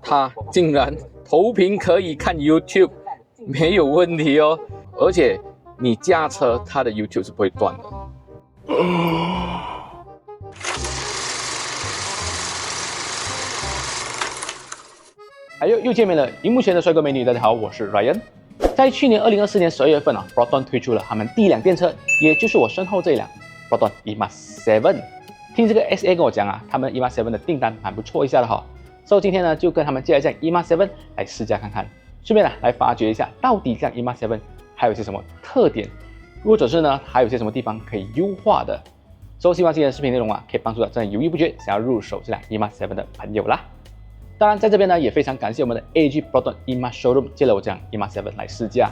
他竟然投屏可以看 YouTube， 没有问题哦，而且你驾车，它的 YouTube 是不会断的。还有又见面了，荧幕前的帅哥美女，大家好，我是 Ryan。在去年2024年12月份啊 ，Proton 推出了他们第一辆电车，也就是我身后这一辆 Proton EMA7。听这个 SA 跟我讲啊，他们 EMA7 的订单蛮不错一下的哈。所以今天呢，就跟他们借来这辆 EMA7 来试驾看看，顺便呢来发掘一下到底这辆 EMA7 还有一些什么特点，或者是呢还有一些什么地方可以优化的。所以希望今天的视频内容啊，可以帮助到正在犹豫不决想要入手这辆 EMA7 的朋友啦。当然，在这边呢，也非常感谢我们的 AG Proton EMA Showroom 借了我这辆 EMA7 来试驾。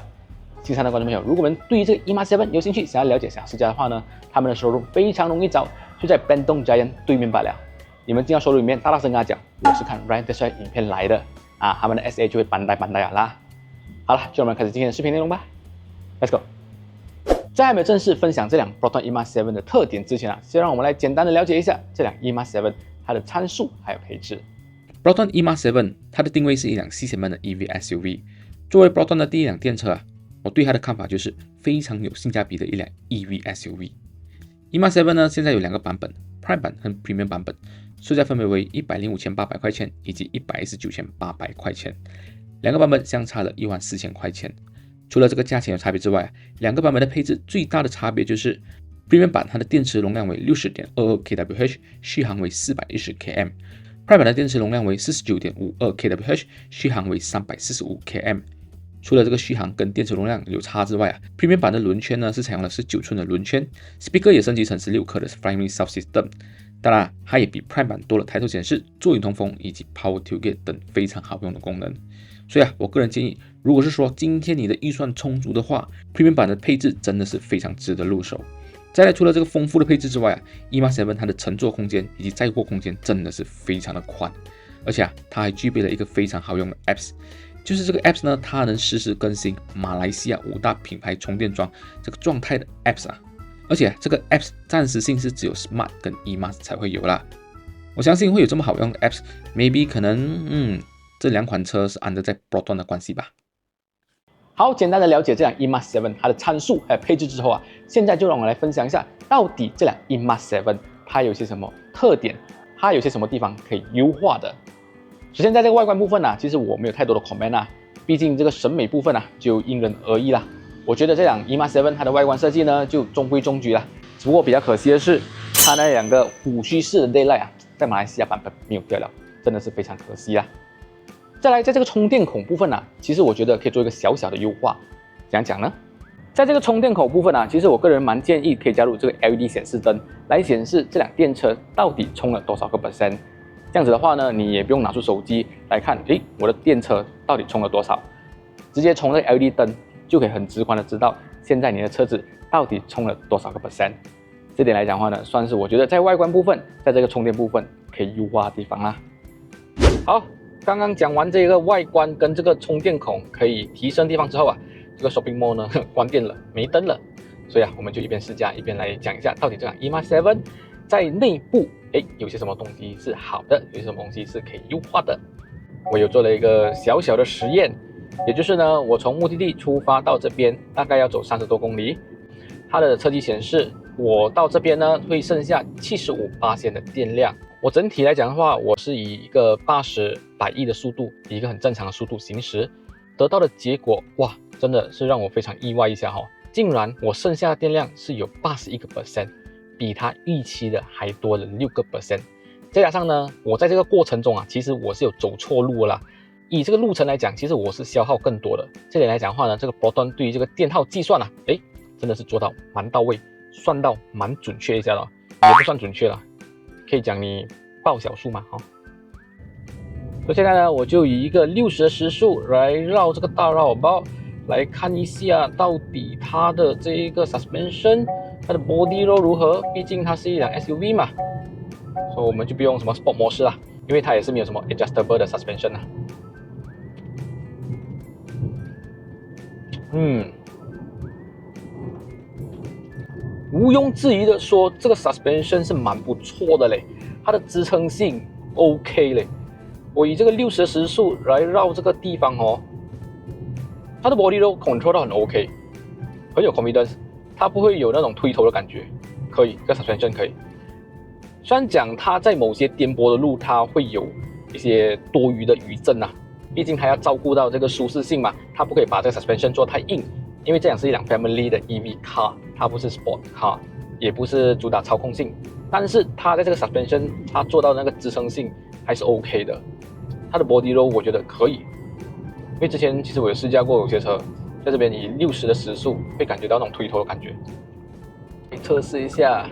新上的观众朋友，如果我们对于这个 EMA7 有兴趣，想要了解、想要试驾的话呢，他们的 showroom 非常容易找，就在 Bandung Giant 对面罢了。你们进到 showroom 里面，大声跟他讲，我是看 Ryan 的影片来的啊，他们的 SA 就会bandai啦。好了，就让我们开始今天的视频内容吧 ，Let's go。在还没有正式分享这辆 Proton EMA7 的特点之前啊，先让我们来简单的了解一下这辆 EMA7 它的参数还有配置。Proton EMA7 它的定位是一辆细前门的 EV SUV， 作为 Proton 的第一辆电车啊，我对它的看法就是非常有性价比的一辆 EV SUV。EMA7 呢现在有两个版本 ，Prime 版和 Premium 版本，售价分别为105,800块钱以及119,800块钱，两个版本相差了14,000块钱。除了这个价钱有差别之外，两个版本的配置最大的差别就是 Premium 版它的电池容量为 60.22 kWh， 续航为410 km。Prime 版的电池容量为 49.52 kWh， 续航为345 km。除了这个续航跟电池容量有差之外啊 ，Premium 版的轮圈呢是采用了19寸的轮圈 ，Speaker 也升级成16颗的 Flyme Sound System。当然，它也比 Prime 版多了抬头显示、座椅通风以及 Power Tailgate 等非常好用的功能。所以啊，我个人建议，如果是说今天你的预算充足的话 ，Premium 版的配置真的是非常值得入手。再来，除了这个丰富的配置之外啊 ，EMA7 它的乘坐空间以及载货空间真的是非常的宽，而且啊，它还具备了一个非常好用的 Apps， 就是这个 Apps 呢，它能实时更新马来西亚5大品牌充电桩这个状态的 Apps 啊，而且这个 Apps 暂时性是只有 Smart 跟 EMA 才会有啦。我相信会有这么好用的 Apps，maybe 可能这两款车是安在 Proton 的关系吧。好，简单的了解这辆 EMA7 它的参数还有配置之后啊，现在就让我来分享一下，到底这辆 EMA7 它有些什么特点，它有些什么地方可以优化的。首先在这个外观部分啊，其实我没有太多的 comment 啊，毕竟这个审美部分啊就因人而异啦。我觉得这辆 EMA7 它的外观设计呢就中规中矩啦，只不过比较可惜的是，它那两个虎须式的 daylight 啊，在马来西亚版本没有掉了，真的是非常可惜啦。再来，在这个充电孔部分啊，其实我觉得可以做一个小小的优化。怎样讲呢？在这个充电口部分啊，其实我个人蛮建议可以加入这个 LED 显示灯，来显示这辆电车到底充了多少个 %。这样子的话呢，你也不用拿出手机来看，我的电车到底充了多少，直接充这个 LED 灯就可以很直观的知道现在你的车子到底充了多少个%。这点来讲的话呢，算是我觉得在外观部分，在这个充电部分可以优化的地方啦。好。刚刚讲完这个外观跟这个充电孔可以提升地方之后啊，这个 shopping mall 呢关店了，没灯了，所以啊，我们就一边试驾一边来讲一下，到底这辆 EMA7 在内部有些什么东西是好的，有些什么东西是可以优化的。我有做了一个小小的实验，也就是呢，我从目的地出发到这边大概要走30多公里，它的车机显示我到这边呢会剩下75%的电量。我整体来讲的话，我是以一个80、110的速度，以一个很正常的速度行驶，得到的结果，哇，真的是让我非常意外一下哈！竟然我剩下的电量是有81%，比它预期的还多了6%。再加上呢，我在这个过程中啊，其实我是有走错路啦。以这个路程来讲，其实我是消耗更多的。这点来讲的话呢，这个Proton对于这个电耗计算啊，真的是做到蛮到位，算到蛮准确一下了，也不算准确了。可以讲你报小数嘛，所以现在呢，我就以一个60的时速来绕这个大绕包，来看一下到底它的这一个 suspension， 它的 body roll 如何。毕竟它是一辆 SUV 嘛，所以我们就不用什么 Sport 模式啦，因为它也是没有什么 adjustable 的 suspension 啦。毋庸置疑的说，这个 suspension 是蛮不错的嘞，它的支撑性 OK 嘞。我以这个60的时速来绕这个地方哦，它的 body roll control 都很 OK， 很有 confidence， 它不会有那种推头的感觉，可以，这个 suspension 可以。虽然讲它在某些颠簸的路，它会有一些多余的余震啊，毕竟它要照顾到这个舒适性嘛，它不可以把这个 suspension 做太硬，因为这辆是一辆 family 的 EV car， 它不是 sport car， 也不是主打操控性，但是它在这个 suspension 它做到那个支撑性还是 OK 的，它的 body roll 我觉得可以，因为之前其实我有试驾过有些车，在这边以60的时速会感觉到那种推头的感觉，测试一下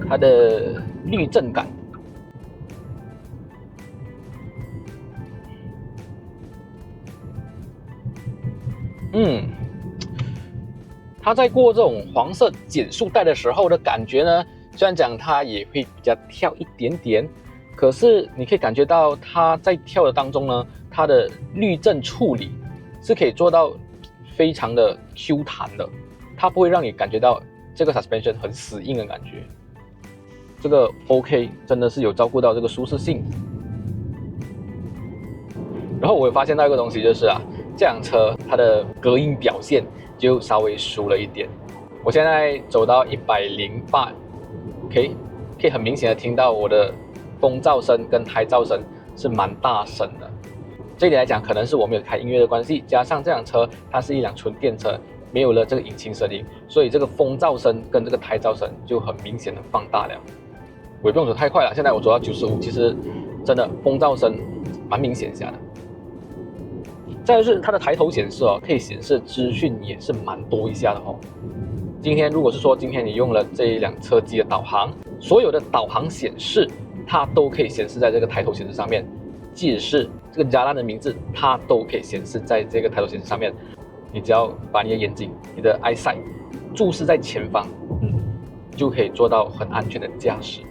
它的滤震感。它在过这种黄色减速带的时候的感觉呢，虽然讲它也会比较跳一点点，可是你可以感觉到它在跳的当中呢，它的滤震处理是可以做到非常的 Q 弹的，它不会让你感觉到这个 suspension 很死硬的感觉。这个 OK 真的是有照顾到这个舒适性。然后我有发现到一个东西，就是这辆车它的隔音表现就稍微输了一点。我现在走到108 ，OK， 可以很明显的听到我的风噪声跟胎噪声是蛮大声的。这一点来讲，可能是我没有开音乐的关系，加上这辆车它是一辆纯电车，没有了这个引擎声音，所以这个风噪声跟这个胎噪声就很明显的放大了。我也不用走太快了，现在我走到95，其实真的风噪声蛮明显下的。再来是它的抬头显示可以显示资讯也是蛮多一下的哦。今天如果是说今天你用了这一辆车机的导航，所有的导航显示它都可以显示在这个抬头显示上面，即使是这个Jalan的名字，它都可以显示在这个抬头显示上面。你只要把你的眼睛、你的 eyesight 注视在前方，就可以做到很安全的驾驶。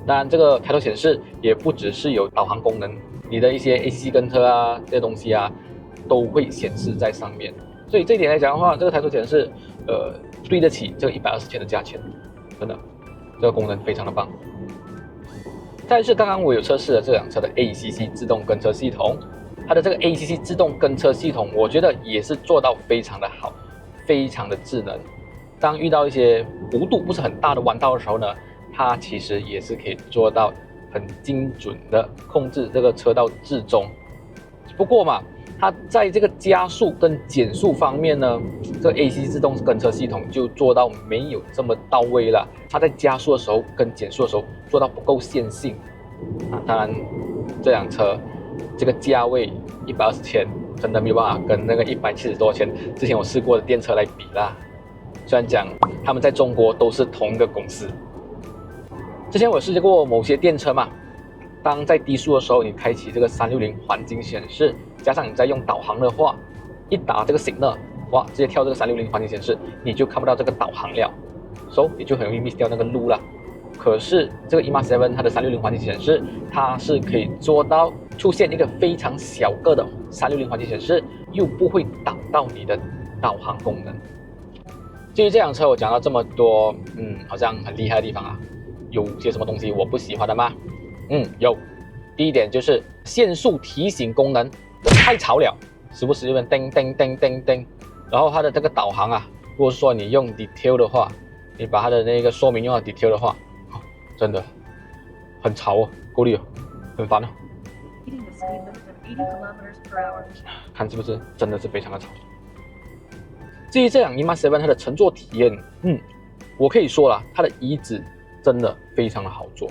当然，这个抬头显示也不只是有导航功能，你的一些 ACC 跟车这些东西都会显示在上面。所以这一点来讲的话，这个抬头显示对得起这个120千的价钱，真的，这个功能非常的棒。再来是刚刚我有测试了这辆车的 ACC 自动跟车系统，它的这个 ACC 自动跟车系统，我觉得也是做到非常的好，非常的智能。当遇到一些弧度不是很大的弯道的时候呢，它其实也是可以做到很精准的控制这个车道至中。不过嘛，它在这个加速跟减速方面呢，这个 ACC 自动跟车系统就做到没有这么到位了。它在加速的时候跟减速的时候做到不够线性当然，这辆车这个价位120千，真的没有办法跟那个170多千之前我试过的电车来比啦。虽然讲他们在中国都是同一个公司。之前我试过某些电车嘛，当在低速的时候，你开启这个360环境显示，加上你在用导航的话，一打这个 signal， 哇，直接跳这个360环境显示，你就看不到这个导航了，你就很容易 miss 掉那个路了。可是这个 EMA7 它的360环境显示，它是可以做到出现一个非常小个的360环境显示，又不会挡到你的导航功能。至于这辆车，我讲到这么多，好像很厉害的地方有些什么东西我不喜欢的吗？有。第一点就是限速提醒功能太吵了，时不时就叮叮叮叮叮。然后它的这个导航如果说你用 detail 的话，你把它的那个说明用到 detail 的话，真的很吵够力很烦看是不是真的是非常的吵。至于这辆 EMA7 它的乘坐体验，我可以说了，它的椅子真的非常的好坐，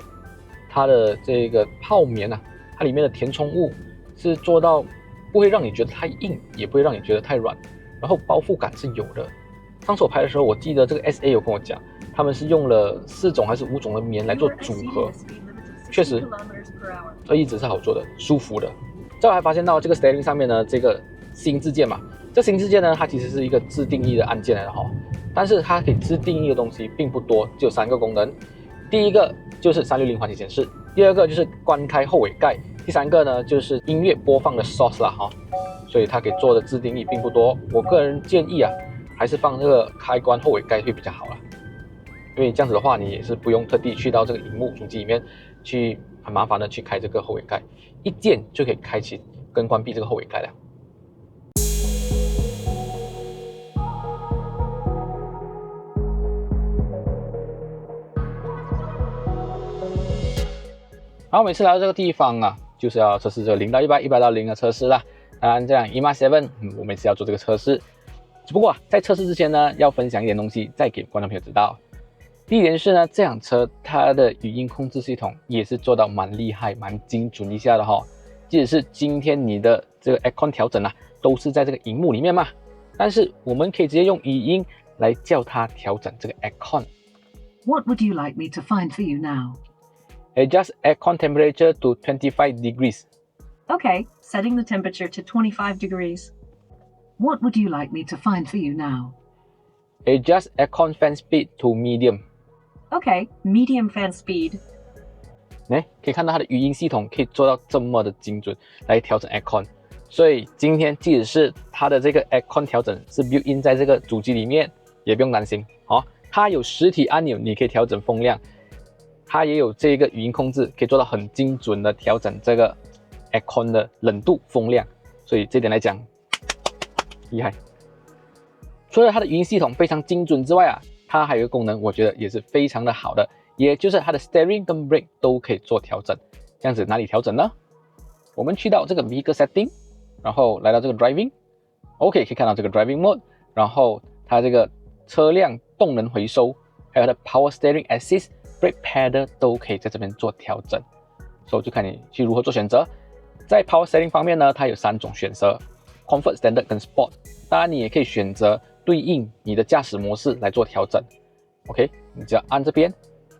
它的这个泡棉它里面的填充物是做到不会让你觉得太硬，也不会让你觉得太软，然后包覆感是有的。上次我拍的时候，我记得这个 SA 有跟我讲，他们是用了4种还是5种的棉来做组合，确实，这椅子是好坐的，舒服的。再我还发现到这个 steering 上面呢，这个新字键嘛，这新字键呢，它其实是一个自定义的按键来的但是它可以自定义的东西并不多，只有3个功能。第一个就是360环境显示，第二个就是关开后尾盖，第三个呢就是音乐播放的 source 啦所以它可以做的自定义并不多。我个人建议还是放这个开关后尾盖会比较好啦，因为这样子的话，你也是不用特地去到这个荧幕主机里面去很麻烦的去开这个后尾盖，一键就可以开启跟关闭这个后尾盖了。然后每次来到这个地方啊，就是要测试这个0到100、100到0的测试啦。当然，这辆 EMA7，我每次要做这个测试。只不过在测试之前呢，要分享一点东西，再给观众朋友知道。第一点是呢，这辆车它的语音控制系统也是做到蛮厉害、蛮精准一下的哈。即使是今天你的这个 aircon 调整啊，都是在这个荧幕里面嘛，但是我们可以直接用语音来叫它调整这个 aircon。What would you like me to find for you now? Adjust aircon temperature to 25 degrees. Okay, setting the temperature to 25 degrees. What would you like me to find for you now? Adjust aircon fan speed to medium. Okay, medium fan speed. 可以看到它的语音系统可以做到这么的精准来调整 aircon。所以今天即使是它的这个 aircon 调整是 built in 在这个主机里面，也不用担心哦。它有实体按钮，你可以调整风量。它也有这个语音控制，可以做到很精准的调整这个 aircon 的冷度、风量，所以这点来讲，厉害。除了它的语音系统非常精准之外啊，它还有一个功能，我觉得也是非常的好的，也就是它的 steering 跟 brake 都可以做调整。这样子哪里调整呢？我们去到这个 vehicle setting， 然后来到这个 driving，OK， 可以看到这个 driving mode， 然后它这个车辆动能回收，还有它的 power steering assist。Brake pedal 都可以在这边做调整，所以就看你去如何做选择。在 Power Setting 方面呢，它有3种选择 ：Comfort、Standard 跟 Sport。当然，你也可以选择对应你的驾驶模式来做调整。OK， 你只要按这边，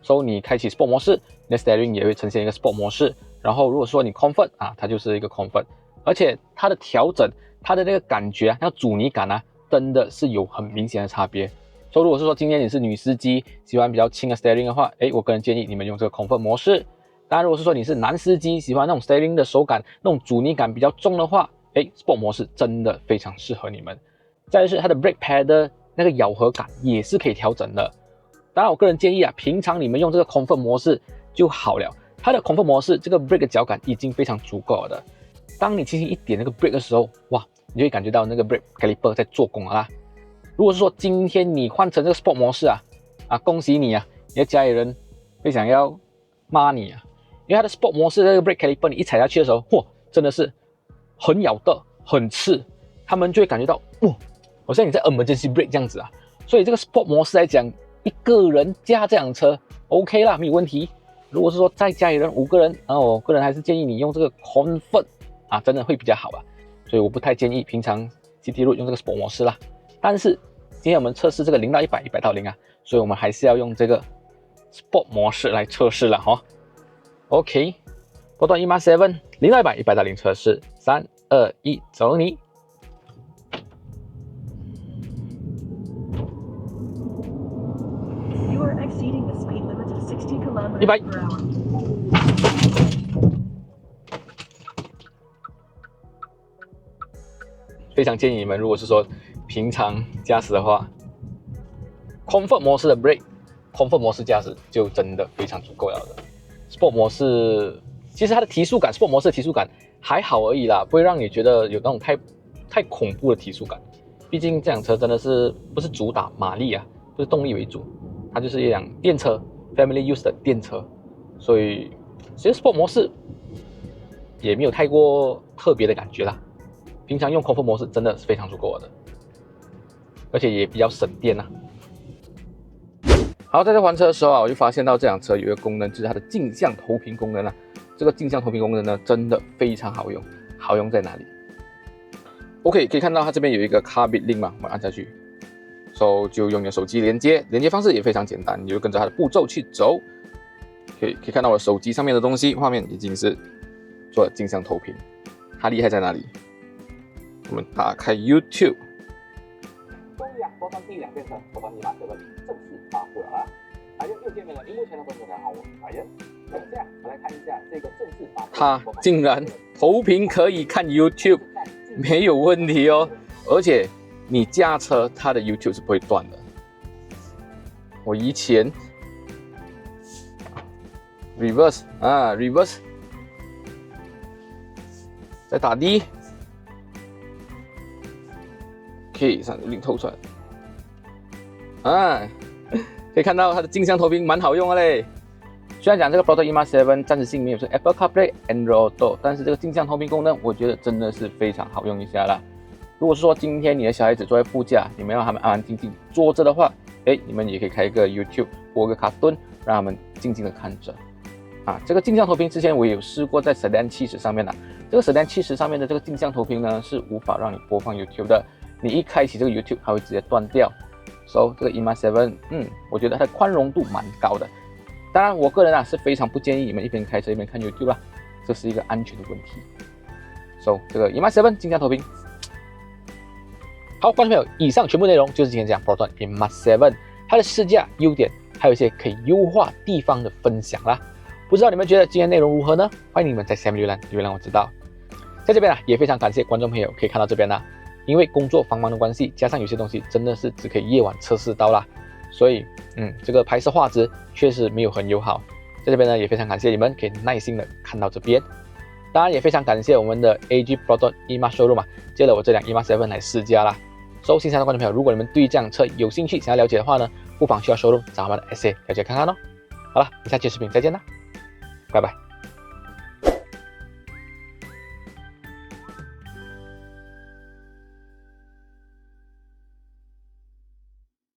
所以你开启 Sport 模式，你的 Steering 也会呈现一个 Sport 模式。然后如果说你 Comfort 啊，它就是一个 Comfort， 而且它的调整，它的那个感觉啊，那个阻尼感啊，真的是有很明显的差别。所以如果是说今天你是女司机，喜欢比较轻的 steering 的话，我个人建议你们用这个 comfort 模式。当然，如果是说你是男司机，喜欢那种 steering 的手感，那种阻尼感比较重的话，sport 模式真的非常适合你们。再来是它的 brake pad 那个咬合感也是可以调整的。当然，我个人建议啊，平常你们用这个 comfort 模式就好了。它的 comfort 模式这个 brake 的脚感已经非常足够了的。当你轻轻一点那个 brake 的时候，哇，你就会感觉到那个 brake caliper 在做工了啦。如果是说今天你换成这个 Sport 模式啊，恭喜你啊，你的家里人会想要骂你啊，因为它的 Sport 模式这个 brake caliper 你一踩下去的时候，哇，真的是很咬的，很刺，他们就会感觉到，好像你在 emergency brake 这样子啊。所以这个 Sport 模式来讲，一个人驾这辆车 OK 啦，没有问题。如果是说在家里人5个人，我个人还是建议你用这个 Comfort 啊，真的会比较好啊。所以我不太建议平常 City Road 用这个 Sport 模式啦。但是今天我们测试这个0到100、100到0啊，所以我们还是要用这个 Sport 模式来测试了哈。OK， 波段 EMA7 0到100、100到0测试，3、2、1，走你。You are exceeding the speed limit of 60 kilometers 100 per hour. 非常建议你们，如果是说平常驾驶的话 ，Comfort 模式的 brake、Comfort 模式驾驶就真的非常足够了的。Sport 模式其实它的提速感 ，Sport 模式的提速感还好而已啦，不会让你觉得有那种太恐怖的提速感。毕竟这辆车真的是不是主打马力啊，不是动力为主，它就是一辆电车 ，Family Use 的电车，所以其实 Sport 模式也没有太过特别的感觉啦。平常用 Comfort 模式真的是非常足够的，而且也比较省电啊。好，在这还车的时候啊，我就发现到这辆车有一个功能，就是它的镜像投屏功能啊。这个镜像投屏功能呢，真的非常好用。好用在哪里 ？OK， 可以看到它这边有一个 Carbit Link 嘛，我们按下去，就用你的手机连接，连接方式也非常简单，你就跟着它的步骤去走。可以看到我手机上面的东西，画面已经是做了镜像投屏。它厉害在哪里？我们打开 YouTube。终于啊，播放第2遍的播放EMA7正式发布了啊！又见面了，荧幕前的朋友们好，我是白人。等一下，我来看一下这个正式发布。它竟然投屏可以看 YouTube， 没有问题哦。而且你驾车，它的 YouTube 是不会断的。我以前 reverse 啊 reverse， 再打低。OK， 360透出来。啊，可以看到它的镜像投屏蛮好用的嘞。虽然讲这个 Proton EMA 7暂时性没有是 Apple CarPlay Android Auto， 但是这个镜像投屏功能，我觉得真的是非常好用一下啦。如果是说今天你的小孩子坐在副驾，你们要他们安安静静坐着的话，你们也可以开一个 YouTube 播个卡顿，让他们静静的看着。啊，这个镜像投屏之前我也有试过在 Sedan 70上面的，这个 Sedan 70上面的这个镜像投屏呢是无法让你播放 YouTube 的，你一开启这个 YouTube 它会直接断掉。So 这个 EMA 7，我觉得它的宽容度蛮高的。当然，我个人是非常不建议你们一边开车一边看 YouTube 啦，这是一个安全的问题。So 这个 EMA 7镜像投屏。好，观众朋友，以上全部内容就是今天讲 Proton EMA 7它的试驾、优点，还有一些可以优化地方的分享啦。不知道你们觉得今天内容如何呢？欢迎你们在下面留言让我知道。在这边也非常感谢观众朋友可以看到这边啦。因为工作繁忙的关系，加上有些东西真的是只可以夜晚测试到啦，所以这个拍摄画质确实没有很友好。在这边呢，也非常感谢你们可以耐心的看到这边。当然也非常感谢我们的 AG Proton EMA Showroom 借了我这辆 EMA 7来试驾啦。新上的观众朋友，如果你们对这辆车有兴趣，想要了解的话呢，不妨去到 Showroom 找我们的 SA 了解看看哦。好了，下期视频再见啦，拜拜。